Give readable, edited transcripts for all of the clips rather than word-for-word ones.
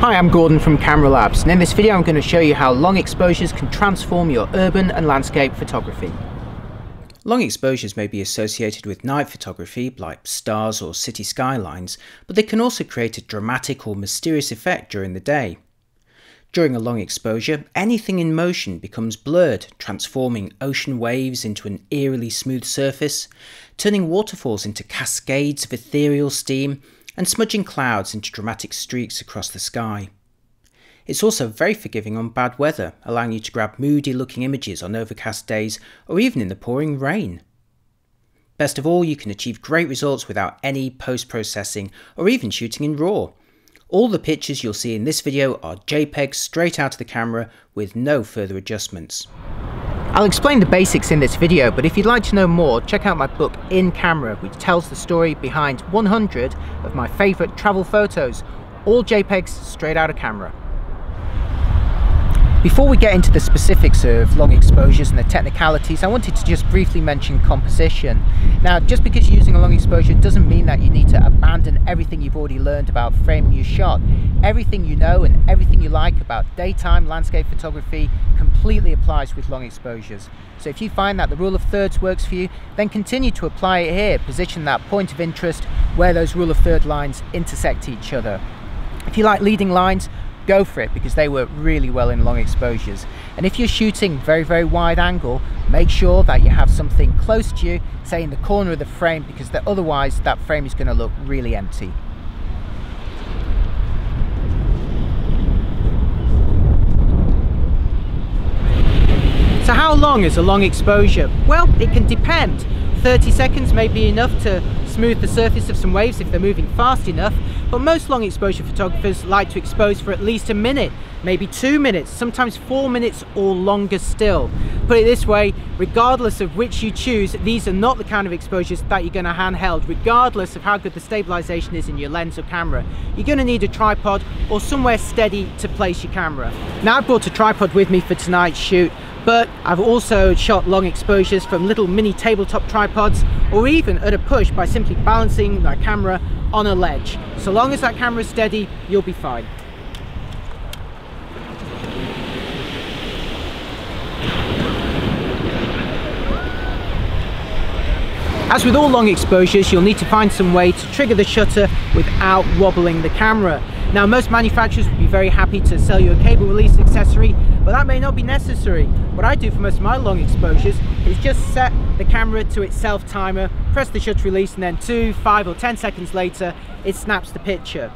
Hi, I'm Gordon from Camera Labs, and in this video I'm going to show you how long exposures can transform your urban and landscape photography. Long exposures may be associated with night photography, like stars or city skylines, but they can also create a dramatic or mysterious effect during the day. During a long exposure, anything in motion becomes blurred, transforming ocean waves into an eerily smooth surface, turning waterfalls into cascades of ethereal steam, and smudging clouds into dramatic streaks across the sky. It's also very forgiving on bad weather, allowing you to grab moody looking images on overcast days or even in the pouring rain. Best of all, you can achieve great results without any post-processing or even shooting in RAW. All the pictures you'll see in this video are JPEGs straight out of the camera with no further adjustments. I'll explain the basics in this video, but if you'd like to know more, check out my book In Camera, which tells the story behind 100 of my favourite travel photos, all JPEGs straight out of camera. Before we get into the specifics of long exposures and the technicalities, I wanted to just briefly mention composition. Now, just because you're using a long exposure doesn't mean that you need to abandon everything you've already learned about framing your shot. Everything you know and everything you like about daytime landscape photography completely applies with long exposures. So if you find that the rule of thirds works for you, then continue to apply it here. Position that point of interest where those rule of third lines intersect each other. If you like leading lines, go for it, because they work really well in long exposures. And if you're shooting very wide angle, make sure that you have something close to you, say in the corner of the frame, because otherwise that frame is going to look really empty. So how long is a long exposure? Well, it can depend. 30 seconds may be enough to smooth the surface of some waves if they're moving fast enough, but most long exposure photographers like to expose for at least a minute, maybe 2 minutes, sometimes 4 minutes or longer still. Put it this way, regardless of which you choose, these are not the kind of exposures that you're going to handheld, regardless of how good the stabilization is in your lens or camera. You're going to need a tripod or somewhere steady to place your camera. Now, I've brought a tripod with me for tonight's shoot, but I've also shot long exposures from little mini tabletop tripods, or even at a push by simply balancing that camera on a ledge. So long as that camera is steady, you'll be fine. As with all long exposures, you'll need to find some way to trigger the shutter without wobbling the camera. Now, most manufacturers would be very happy to sell you a cable release accessory, but that may not be necessary. What I do for most of my long exposures is just set the camera to its self timer, press the shutter release, and then 2, 5 or 10 seconds later it snaps the picture.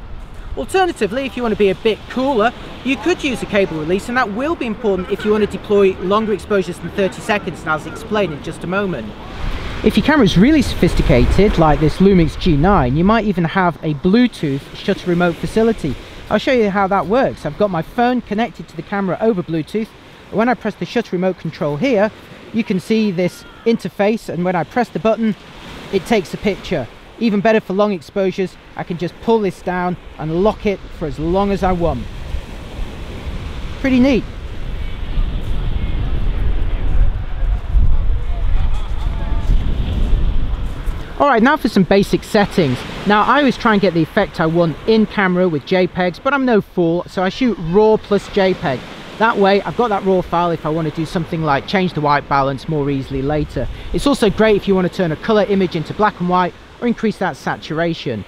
Alternatively, if you want to be a bit cooler, you could use a cable release, and that will be important if you want to deploy longer exposures than 30 seconds, and I'll explain in just a moment. If your camera is really sophisticated, like this Lumix G9, you might even have a Bluetooth shutter remote facility. I'll show you how that works. I've got my phone connected to the camera over Bluetooth. When I press the shutter remote control here, you can see this interface, and when I press the button, it takes a picture. Even better for long exposures, I can just pull this down and lock it for as long as I want. Pretty neat. Alright, now for some basic settings. Now, I always try and get the effect I want in camera with JPEGs, but I'm no fool, so I shoot RAW plus JPEG. That way, I've got that RAW file if I want to do something like change the white balance more easily later. It's also great if you want to turn a colour image into black and white or increase that saturation.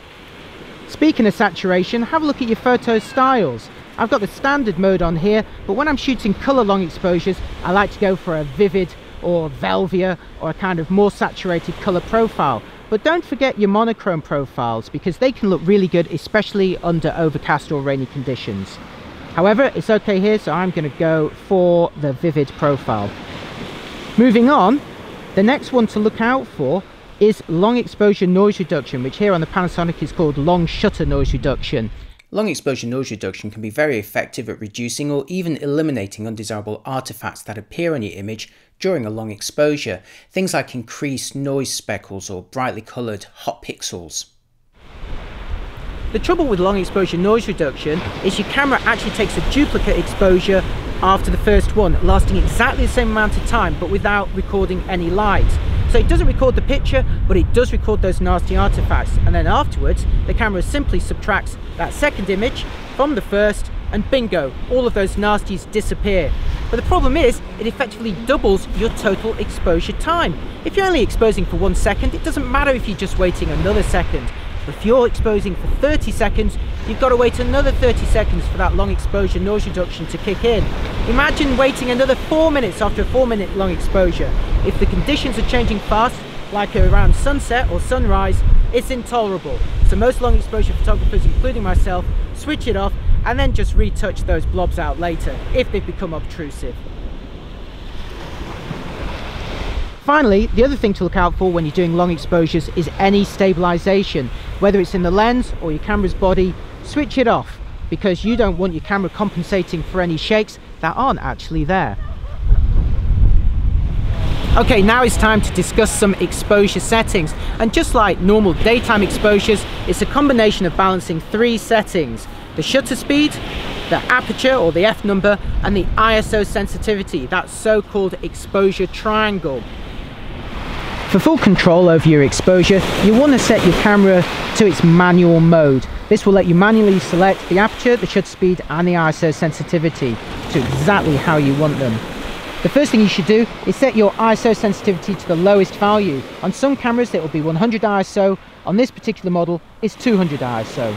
Speaking of saturation, have a look at your photo styles. I've got the standard mode on here, but when I'm shooting colour long exposures, I like to go for a vivid or velvia or a kind of more saturated colour profile. But don't forget your monochrome profiles, because they can look really good, especially under overcast or rainy conditions. However, it's okay here, so I'm going to go for the vivid profile. Moving on, the next one to look out for is long exposure noise reduction, which here on the Panasonic is called long shutter noise reduction. Long exposure noise reduction can be very effective at reducing or even eliminating undesirable artifacts that appear on your image during a long exposure, things like increased noise speckles or brightly coloured hot pixels. The trouble with long exposure noise reduction is your camera actually takes a duplicate exposure after the first one, lasting exactly the same amount of time but without recording any light. So it doesn't record the picture, but it does record those nasty artifacts. And then afterwards, the camera simply subtracts that second image from the first, and bingo, all of those nasties disappear. But the problem is, it effectively doubles your total exposure time. If you're only exposing for 1 second, it doesn't matter if you're just waiting another second. But if you're exposing for 30 seconds, you've got to wait another 30 seconds for that long exposure noise reduction to kick in. Imagine waiting another 4 minutes after a 4-minute long exposure. If the conditions are changing fast, like around sunset or sunrise, it's intolerable. So most long exposure photographers, including myself, switch it off and then just retouch those blobs out later if they've become obtrusive. Finally, the other thing to look out for when you're doing long exposures is any stabilization. Whether it's in the lens or your camera's body, switch it off, because you don't want your camera compensating for any shakes that aren't actually there. Okay, now it's time to discuss some exposure settings, and just like normal daytime exposures, it's a combination of balancing 3 settings: the shutter speed, the aperture or the f number, and the ISO sensitivity, that so-called exposure triangle. For full control over your exposure, you want to set your camera to its manual mode. This will let you manually select the aperture, the shutter speed, and the ISO sensitivity to exactly how you want them. The first thing you should do is set your ISO sensitivity to the lowest value. On some cameras it will be 100 ISO, on this particular model it's 200 ISO.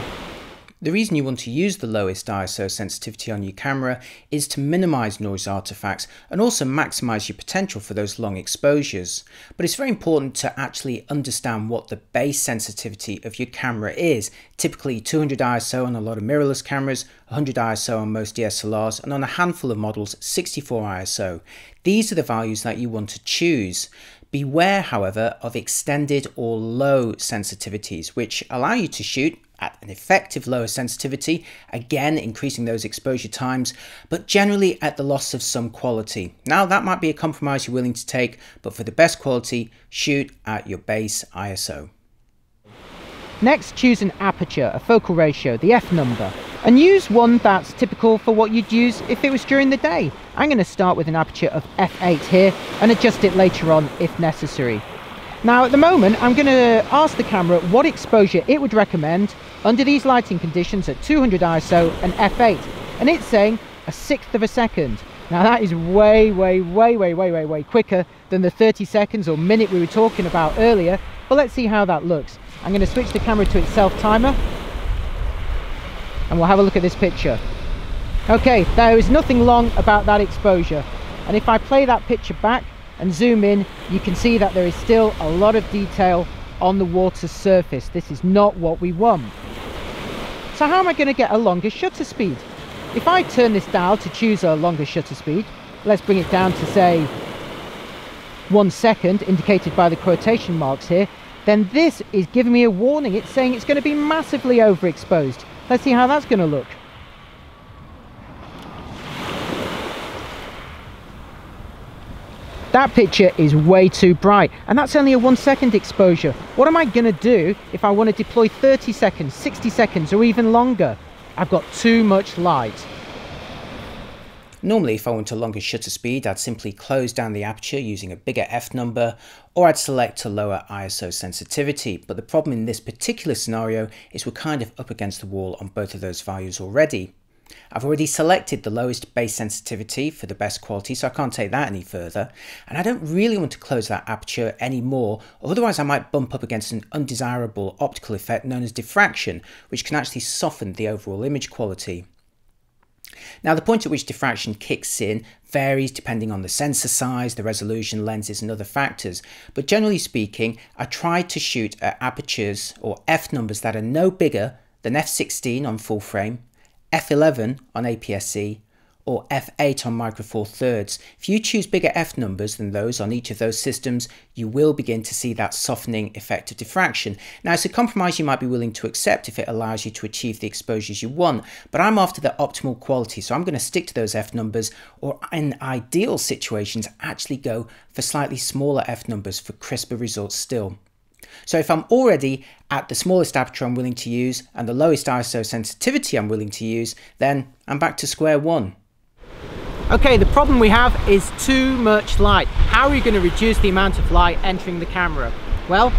The reason you want to use the lowest ISO sensitivity on your camera is to minimize noise artifacts and also maximize your potential for those long exposures. But it's very important to actually understand what the base sensitivity of your camera is. Typically 200 ISO on a lot of mirrorless cameras, 100 ISO on most DSLRs, and on a handful of models 64 ISO. These are the values that you want to choose. Beware, however, of extended or low sensitivities, which allow you to shoot at an effective lower sensitivity, again increasing those exposure times, but generally at the loss of some quality. Now that might be a compromise you're willing to take, but for the best quality, shoot at your base ISO. Next, choose an aperture, a focal ratio, the f number, and use one that's typical for what you'd use if it was during the day. I'm going to start with an aperture of f8 here and adjust it later on if necessary. Now at the moment I'm going to ask the camera what exposure it would recommend under these lighting conditions at 200 ISO and f8, and it's saying 1/6 of a second. Now that is way quicker than the 30 seconds or minute we were talking about earlier, but let's see how that looks. I'm going to switch the camera to its self timer and we'll have a look at this picture. Okay, there is nothing long about that exposure, and if I play that picture back and zoom in, you can see that there is still a lot of detail on the water's surface. This is not what we want. So how am I going to get a longer shutter speed? If I turn this dial to choose a longer shutter speed, let's bring it down to say 1 second, indicated by the quotation marks here, then this is giving me a warning. It's saying it's going to be massively overexposed. Let's see how that's going to look. That picture is way too bright, and that's only a 1 second exposure. What am I going to do if I want to deploy 30 seconds, 60 seconds, or even longer? I've got too much light. Normally, if I want a longer shutter speed, I'd simply close down the aperture using a bigger f number, or I'd select a lower ISO sensitivity. But the problem in this particular scenario is we're kind of up against the wall on both of those values already. I've already selected the lowest base sensitivity for the best quality, so I can't take that any further, and I don't really want to close that aperture anymore, otherwise I might bump up against an undesirable optical effect known as diffraction, which can actually soften the overall image quality. Now the point at which diffraction kicks in varies depending on the sensor size, the resolution, lenses and other factors, but generally speaking I try to shoot at apertures or f numbers that are no bigger than f16 on full frame, f11 on APS-C, or f8 on micro four thirds. If you choose bigger f numbers than those on each of those systems, you will begin to see that softening effect of diffraction. Now it's a compromise you might be willing to accept if it allows you to achieve the exposures you want, but I'm after the optimal quality, so I'm going to stick to those f numbers, or in ideal situations actually go for slightly smaller f numbers for crisper results still. So if I'm already at the smallest aperture I'm willing to use and the lowest ISO sensitivity I'm willing to use, then I'm back to square one. Okay, the problem we have is too much light. How are you going to reduce the amount of light entering the camera? Well,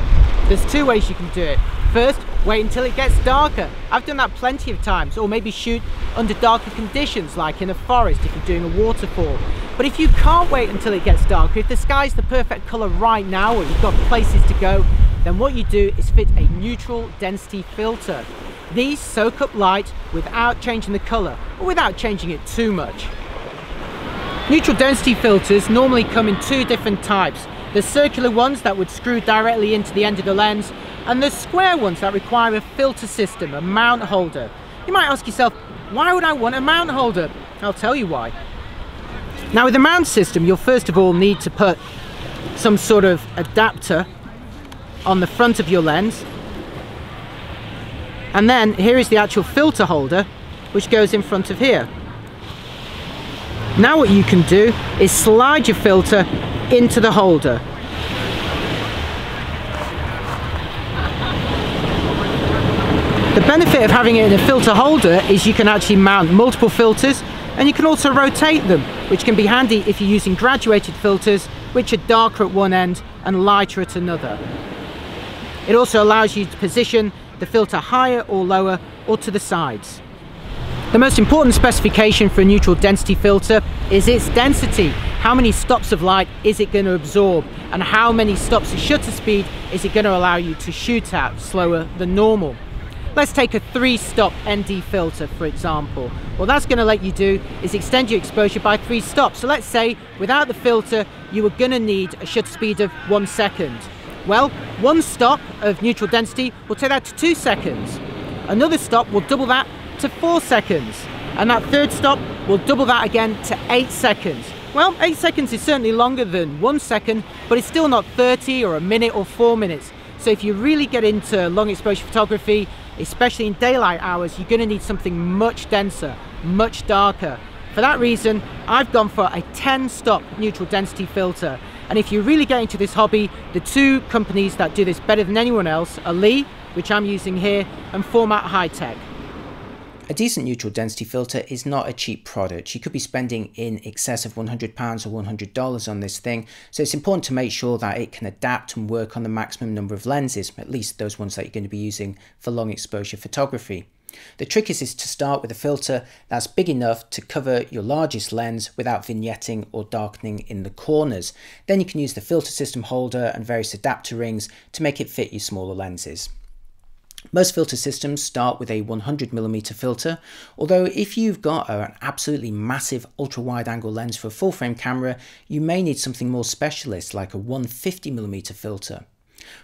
there's two ways you can do it. First, wait until it gets darker. I've done that plenty of times, or maybe shoot under darker conditions like in a forest if you're doing a waterfall. But if you can't wait until it gets darker, if the sky's the perfect colour right now or you've got places to go, then what you do is fit a neutral density filter. These soak up light without changing the colour or without changing it too much. Neutral density filters normally come in two different types. The circular ones that would screw directly into the end of the lens, and the square ones that require a filter system, a mount holder. You might ask yourself, why would I want a mount holder? I'll tell you why. Now with the mount system, you'll first of all need to put some sort of adapter on the front of your lens. And then here is the actual filter holder, which goes in front of here. Now what you can do is slide your filter into the holder. The benefit of having it in a filter holder is you can actually mount multiple filters, and you can also rotate them, which can be handy if you're using graduated filters, which are darker at one end and lighter at another. It also allows you to position the filter higher or lower or to the sides. The most important specification for a neutral density filter is its density. How many stops of light is it going to absorb, and how many stops of shutter speed is it going to allow you to shoot at slower than normal. Let's take a 3-stop ND filter for example. What that's going to let you do is extend your exposure by 3 stops. So let's say without the filter you were going to need a shutter speed of 1 second. Well, 1 stop of neutral density will take that to 2 seconds. Another stop will double that to 4 seconds. And that third stop will double that again to 8 seconds. Well, 8 seconds is certainly longer than 1 second, but it's still not 30 or a minute or 4 minutes. So if you really get into long exposure photography, especially in daylight hours, you're going to need something much denser, much darker. For that reason, I've gone for a 10-stop neutral density filter. And if you really get into this hobby, the two companies that do this better than anyone else are Lee, which I'm using here, and Format High Tech. A decent neutral density filter is not a cheap product. You could be spending in excess of £100 or $100 on this thing, so it's important to make sure that it can adapt and work on the maximum number of lenses, at least those ones that you're going to be using for long exposure photography. The trick is to start with a filter that's big enough to cover your largest lens without vignetting or darkening in the corners. Then you can use the filter system holder and various adapter rings to make it fit your smaller lenses. Most filter systems start with a 100mm filter, although if you've got an absolutely massive ultra-wide angle lens for a full frame camera, you may need something more specialist like a 150mm filter.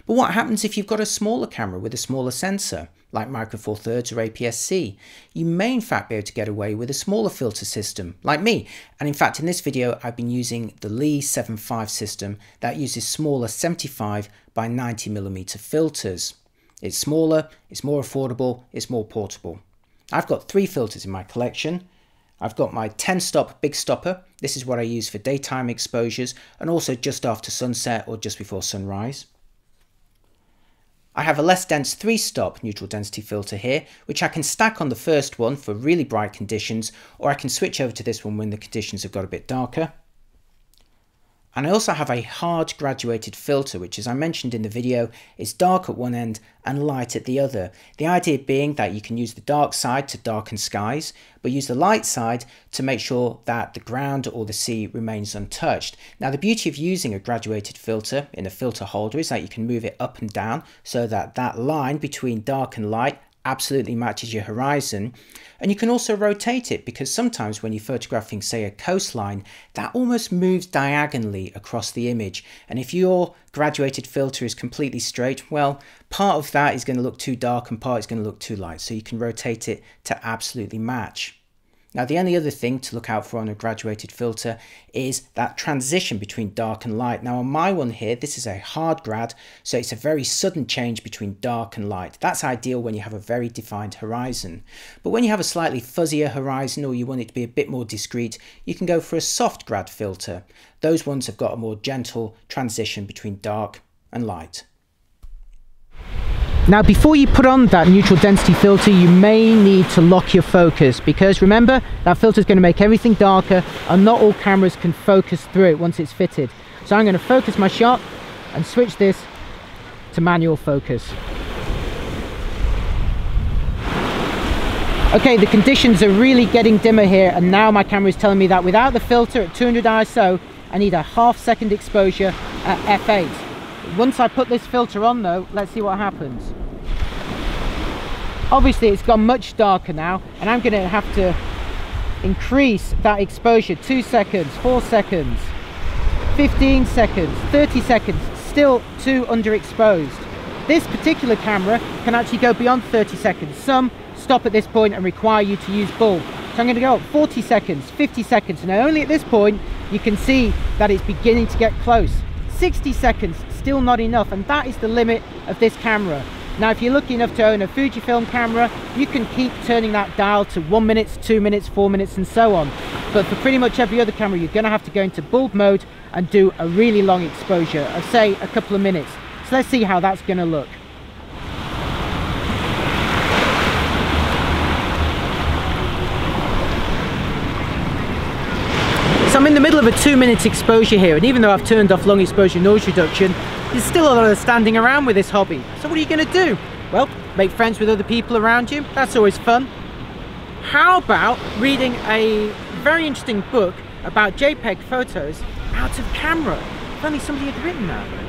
But what happens if you've got a smaller camera with a smaller sensor, like Micro Four Thirds or APS-C? You may in fact be able to get away with a smaller filter system, like me. And in fact in this video I've been using the Lee 7.5 system that uses smaller 75 by 90mm filters. It's smaller, it's more affordable, it's more portable. I've got 3 filters in my collection. I've got my 10-stop big stopper. This is what I use for daytime exposures and also just after sunset or just before sunrise. I have a less dense 3-stop neutral density filter here, which I can stack on the first one for really bright conditions, or I can switch over to this one when the conditions have got a bit darker. And I also have a hard graduated filter, which as I mentioned in the video is dark at one end and light at the other. The idea being that you can use the dark side to darken skies, but use the light side to make sure that the ground or the sea remains untouched. Now the beauty of using a graduated filter in a filter holder is that you can move it up and down so that that line between dark and light absolutely matches your horizon. And you can also rotate it because sometimes when you're photographing say a coastline, that almost moves diagonally across the image, and if your graduated filter is completely straight, well, part of that is going to look too dark and part is going to look too light, so you can rotate it to absolutely match. Now the only other thing to look out for on a graduated filter is that transition between dark and light. Now on my one here, this is a hard grad, so it's a very sudden change between dark and light. That's ideal when you have a very defined horizon. But when you have a slightly fuzzier horizon or you want it to be a bit more discreet, you can go for a soft grad filter. Those ones have got a more gentle transition between dark and light. Now before you put on that neutral density filter, you may need to lock your focus, because remember, that filter is going to make everything darker and not all cameras can focus through it once it's fitted. So I'm going to focus my shot and switch this to manual focus. Okay, the conditions are really getting dimmer here, and now my camera is telling me that without the filter at 200 ISO, I need a half-second exposure at f8. Once I put this filter on though, let's see what happens. Obviously it's gone much darker now, and I'm going to have to increase that exposure. 2 seconds, 4 seconds, 15 seconds, 30 seconds, still too underexposed. This particular camera can actually go beyond 30 seconds. Some stop at this point and require you to use bulb. So I'm going to go up 40 seconds, 50 seconds, and only at this point you can see that it's beginning to get close. 60 seconds, still not enough, and that is the limit of this camera. Now if you're lucky enough to own a Fujifilm camera, you can keep turning that dial to 1 minute, 2 minutes, 4 minutes and so on. But for pretty much every other camera, you're going to have to go into bulb mode and do a really long exposure of, say, a couple of minutes. So let's see how that's going to look. So I'm in the middle of a 2-minute exposure here, and even though I've turned off long exposure noise reduction, there's still a lot of standing around with this hobby. So what are you going to do? Well, make friends with other people around you. That's always fun. How about reading a very interesting book about JPEG photos out of camera? If only somebody had written that.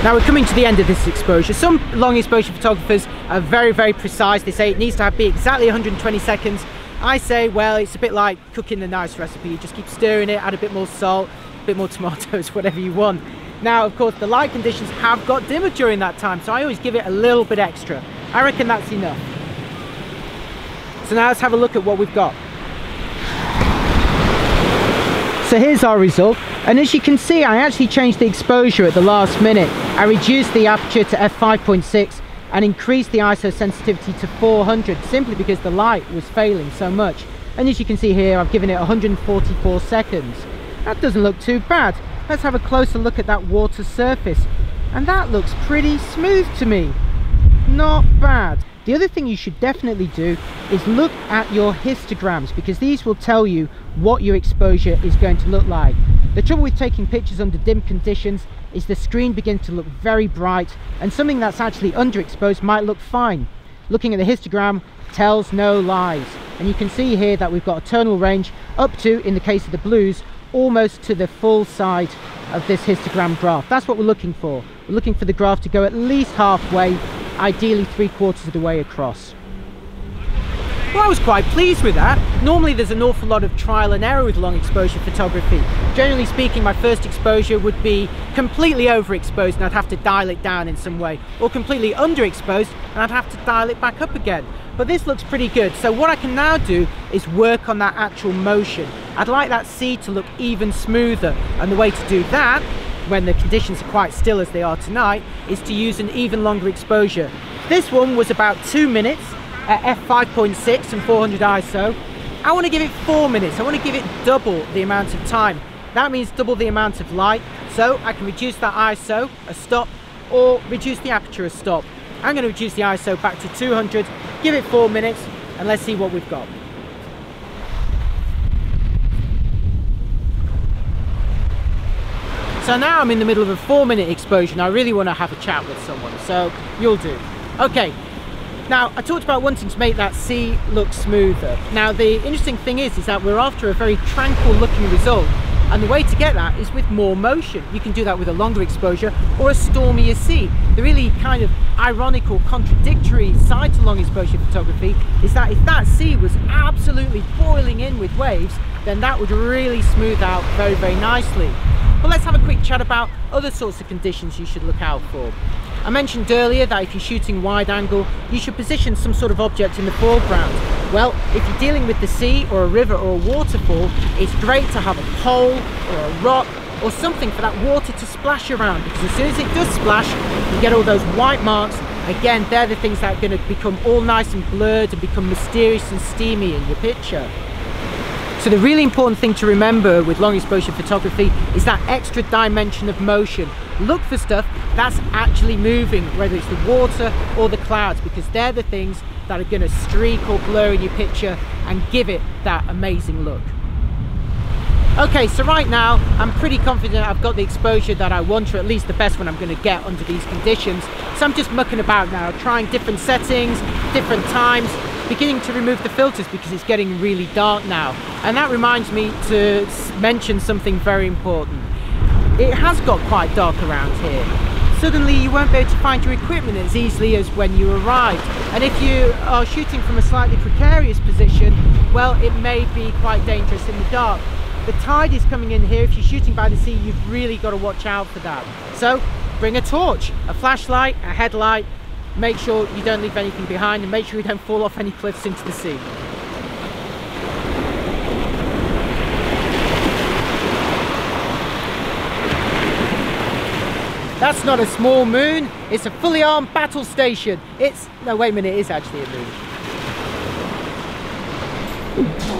Now we're coming to the end of this exposure. Some long exposure photographers are very, very precise. They say it needs to be exactly 120 seconds. I say, well, it's a bit like cooking the nice recipe. You just keep stirring it, add a bit more salt, a bit more tomatoes, whatever you want. Now, of course, the light conditions have got dimmer during that time, so I always give it a little bit extra. I reckon that's enough. So now let's have a look at what we've got. So here's our result, and as you can see, I actually changed the exposure at the last minute. I reduced the aperture to f5.6 and increased the ISO sensitivity to 400, simply because the light was failing so much. And as you can see here, I've given it 144 seconds. That doesn't look too bad. Let's have a closer look at that water surface, and that looks pretty smooth to me. Not bad. The other thing you should definitely do is look at your histograms, because these will tell you what your exposure is going to look like. The trouble with taking pictures under dim conditions is the screen begins to look very bright, and something that's actually underexposed might look fine. Looking at the histogram tells no lies, and you can see here that we've got a tonal range up to, in the case of the blues, almost to the full side of this histogram graph. That's what we're looking for. We're looking for the graph to go at least halfway, ideally 3/4 of the way across. Well, I was quite pleased with that. Normally there's an awful lot of trial and error with long exposure photography. Generally speaking, my first exposure would be completely overexposed and I'd have to dial it down in some way, or completely underexposed and I'd have to dial it back up again. But this looks pretty good. So what I can now do is work on that actual motion. I'd like that sea to look even smoother, and the way to do that, when the conditions are quite still as they are tonight, is to use an even longer exposure. This one was about 2 minutes at f5.6 and 400 ISO. I want to give it 4 minutes. I want to give it double the amount of time. That means double the amount of light, so I can reduce that ISO a stop or reduce the aperture a stop. I'm going to reduce the ISO back to 200, give it 4 minutes, and let's see what we've got. So now I'm in the middle of a 4-minute exposure and I really want to have a chat with someone, so you'll do. Okay, now I talked about wanting to make that sea look smoother. Now the interesting thing is that we're after a very tranquil looking result, and the way to get that is with more motion. You can do that with a longer exposure or a stormier sea. The really kind of ironic or contradictory side to long exposure photography is that if that sea was absolutely boiling in with waves, then that would really smooth out very, very nicely. But let's have a quick chat about other sorts of conditions you should look out for. I mentioned earlier that if you're shooting wide angle, you should position some sort of object in the foreground. Well, if you're dealing with the sea or a river or a waterfall, it's great to have a pole or a rock or something for that water to splash around, because as soon as it does splash, you get all those white marks. Again, they're the things that are going to become all nice and blurred and become mysterious and steamy in your picture. So the really important thing to remember with long exposure photography is that extra dimension of motion. Look for stuff that's actually moving, whether it's the water or the clouds, because they're the things that are going to streak or blur in your picture and give it that amazing look. Okay, so right now I'm pretty confident I've got the exposure that I want, or at least the best one I'm going to get under these conditions. So I'm just mucking about now, trying different settings, different times, beginning to remove the filters because it's getting really dark now. And that reminds me to mention something very important. It has got quite dark around here. Suddenly you won't be able to find your equipment as easily as when you arrived. And if you are shooting from a slightly precarious position, well, it may be quite dangerous in the dark. The tide is coming in here. If you're shooting by the sea, you've really got to watch out for that. So bring a torch, a flashlight, a headlight. Make sure you don't leave anything behind, and make sure you don't fall off any cliffs into the sea. That's not a small moon, it's a fully armed battle station. No, wait a minute, it is actually a moon.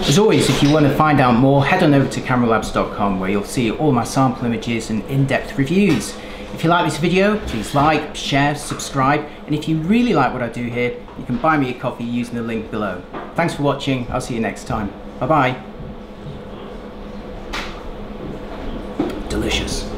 As always, if you want to find out more, head on over to cameralabs.com, where you'll see all my sample images and in-depth reviews. If you like this video, please like, share, subscribe, and if you really like what I do here, you can buy me a coffee using the link below. Thanks for watching, I'll see you next time. Bye bye. Delicious.